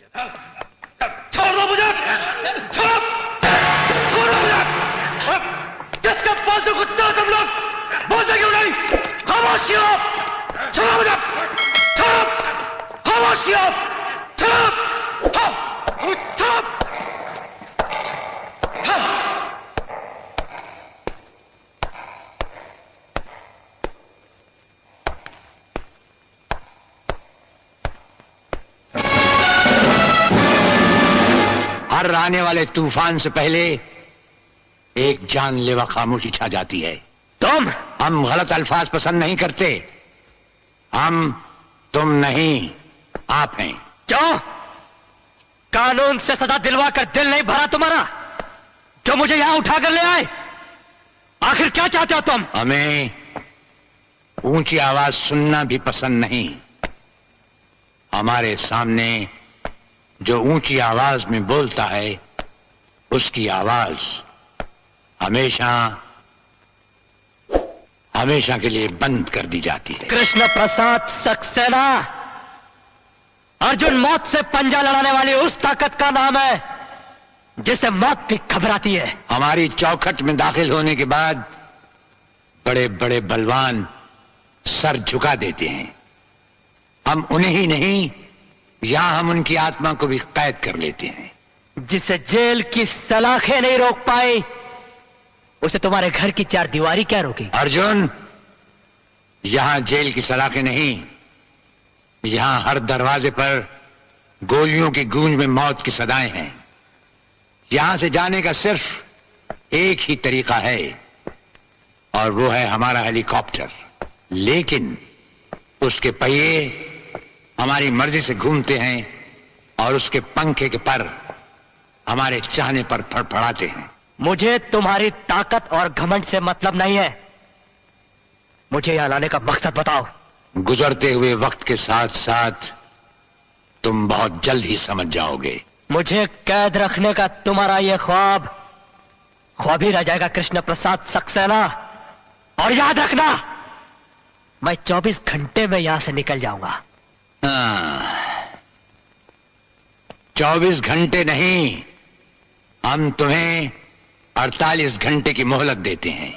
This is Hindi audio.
छोड़ दो मुझे, छोड़ो मुझे। किसका फालतू कुत्ता तुम लोग, बोलते क्यों नहीं? खामोश क्यों? छोड़ो मुझे, छोड़ो, खामोश क्यों? छोड़ो, छोड़ो। हर आने वाले तूफान से पहले एक जानलेवा खामोशी छा जाती है। हम गलत अल्फाज पसंद नहीं करते। तुम नहीं, आप हैं। क्यों? कानून से सजा दिलवा कर दिल नहीं भरा तुम्हारा, जो मुझे यहां उठा कर ले आए? आखिर क्या चाहते हो तुम? हमें ऊंची आवाज सुनना भी पसंद नहीं। हमारे सामने जो ऊंची आवाज में बोलता है, उसकी आवाज हमेशा हमेशा के लिए बंद कर दी जाती है। कृष्ण प्रसाद सक्सेना, अर्जुन मौत से पंजा लड़ाने वाली उस ताकत का नाम है जिसे मौत भी घबराती है। हमारी चौखट में दाखिल होने के बाद बड़े बड़े बलवान सर झुका देते हैं। हम उन्हें ही नहीं, यहां हम उनकी आत्मा को भी कैद कर लेते हैं। जिसे जेल की सलाखें नहीं रोक पाई, उसे तुम्हारे घर की चार दीवारी क्या रोकी? अर्जुन, यहां जेल की सलाखें नहीं, यहां हर दरवाजे पर गोलियों की गूंज में मौत की सदाएं हैं। यहां से जाने का सिर्फ एक ही तरीका है, और वो है हमारा हेलीकॉप्टर। लेकिन उसके पहिए हमारी मर्जी से घूमते हैं और उसके पंखे के पर हमारे चाहने पर फड़फड़ाते हैं। मुझे तुम्हारी ताकत और घमंड से मतलब नहीं है। मुझे यहां लाने का मकसद बताओ। गुजरते हुए वक्त के साथ साथ तुम बहुत जल्द ही समझ जाओगे। मुझे कैद रखने का तुम्हारा यह ख्वाब ही रह जाएगा कृष्ण प्रसाद सक्सेना। और याद रखना, मैं 24 घंटे में यहां से निकल जाऊंगा। 24 घंटे नहीं, हम तुम्हें 48 घंटे की मोहलत देते हैं।